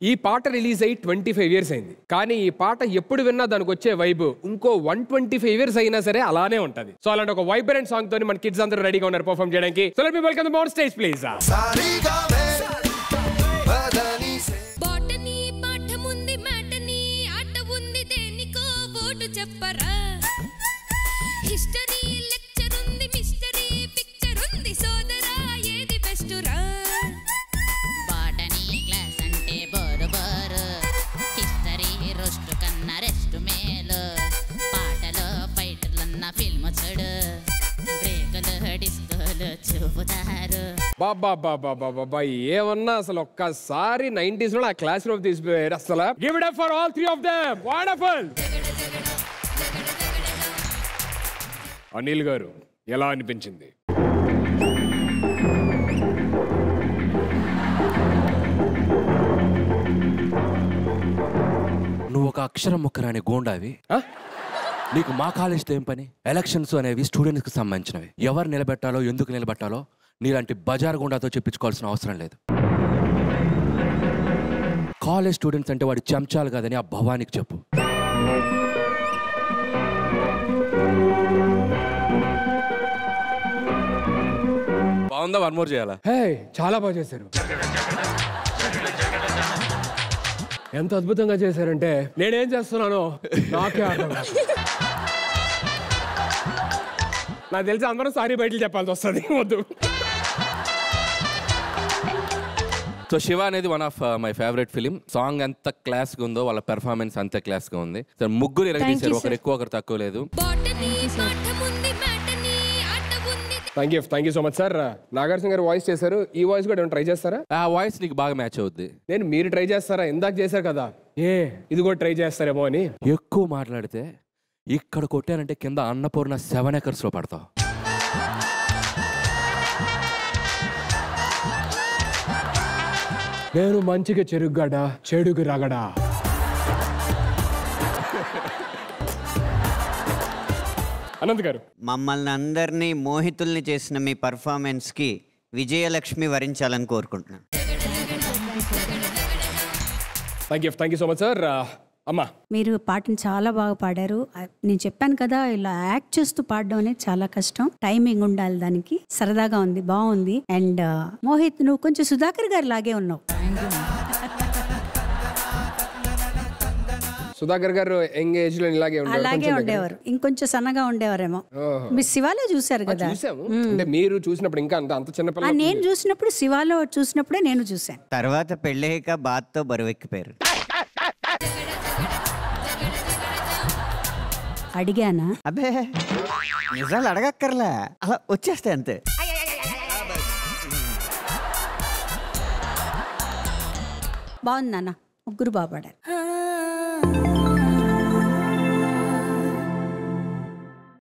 ఈ పాట రిలీజ్ అయ్యి 25 years అయింది. కానీ ఈ పాట ఎప్పుడు విన్నా దానికి వచ్చే వైబ్ ఇంకో 125 years అయినా సరే అలానే ఉంటది. సో అలాంటి ఒక వైబ్రెంట్ సాంగ్ తోని మన కిడ్స్ అందరూ రెడీగా ఉన్నారు పర్ఫార్మ్ చేయడానికి. So let me welcome them on stage please. Botany పాఠముంది మ్యాటనీ ఆట ఉంది దేనికో ఓటు చెప్పరా. హిస్టరీ లెక్చర్ ఉంది మిస్టరీ పిక్చర్ ఉంది సోదరా ఏది బెస్ట్ రా. బాటనీ క్లాస్ అంటే బోరు బోరు, హిస్టరీ రోస్ట్ కన్నా రెస్ట్ మేలు, పాటలో ఫైటర్లన్న ఫిల్మ్ చూడు, బ్రేకులు డిస్కోలు చూపుతారు. బాబా ఏమన్నా అసలు ఒక్కసారి 90s లో ఆ క్లాస్ రూమ్ తీసిపోయారు అసలు. Give it up for all three of them. Wonderful. Anil గారు ఎలా అనిపించింది? నువ్వు ఒక అక్షరం ముక్కరాని గోండావి. నీకు మా కాలేజ్తో ఏం పని? ఎలక్షన్స్ అనేవి స్టూడెంట్స్ కి సంబంధించినవి. ఎవరు నిలబెట్టాలో ఎందుకు నిలబెట్టాలో నీలాంటి బజార్ గుండాతో చెప్పించుకోవాల్సిన అవసరం లేదు. కాలేజ్ స్టూడెంట్స్ అంటే వాడి చెంచాలు కాదని ఆ భవానికి చెప్పు. బాగుందా? వన్ మోర్ చేయాలా? చాలా బాగా చేశారు. ఎంత అద్భుతంగా చేశారంటే నేనేం చేస్తున్నానో నాకే అర్థం కాదు. నాకు తెలిసి అందరం సారీ బయటలు చెప్పాల్సి వస్తుంది. వద్దు. సో శివ అనేది one of my favourite film. Song ఎంత క్లాస్ గా ఉందో వాళ్ళ పెర్ఫార్మెన్స్ అంతే క్లాస్ గా ఉంది. సో ముగ్గురు ఇరగదీశారు, ఒకరు ఎక్కువ ఒకరు తక్కువ లేదు. Thank you so much sir. Nagarjuna గారు వాయిస్ చేశారు, ఈ వాయిస్ కూడా ట్రై చేస్తారా? ఆ వాయిస్ నీకు బాగా మ్యాచ్ అవుద్ది. నేను మీరు ట్రై చేస్తారా? ఇందాక చేశారు కదా, ఇది కూడా ట్రై చేస్తారేమో అని. ఎక్కువ మాట్లాడితే ఇక్కడ కొట్టానంటే కింద అన్నపూర్ణ 7 acres లో పడతావు. నేను మంచిగా చెరుగ్గడా చెడుగు రగడా. అనంత్ గారు, మమ్మల్ని అందరినీ మోహితుల్ని చేసిన మీ పర్ఫార్మెన్స్ కి విజయలక్ష్మి వరించాలని కోరుకుంటున్నాను. Thank you so much sir. అమ్మా, మీరు పాటను చాలా బాగా పాడారు. నేను చెప్పాను కదా, ఇలా యాక్ట్ చేస్తూ పాడడం అనేది చాలా కష్టం, టైమింగ్ ఉండాలి దానికి. సరదాగా ఉంది, బాగుంది. అండ్ మోహిత్, నువ్వు కొంచెం సుధాకర్ గారు లాగే ఉన్నావు. సుధాకర్ గారు యంగ్ ఏజ్ లో ఇలాగే అలాగే ఉండేవారు, ఇంకొంచెం సన్నగా ఉండేవారేమో. మీరు శివాలో చూసారు కదా? అంటే మీరు చూసినప్పుడు ఇంకా అంత చిన్న నేను చూసినప్పుడు, శివాలో చూసినప్పుడే నేను చూసాను. తర్వాత పెళ్ళయ్యాక బాత్తో బరువెక్కిపోయారు. అడిగానా? అబ్బే, నిజాలు అడగక్కర్లే, అలా వచ్చేస్తే అంతే. బాగుంది నాన్న, ముగ్గురు బాగా పాడారు.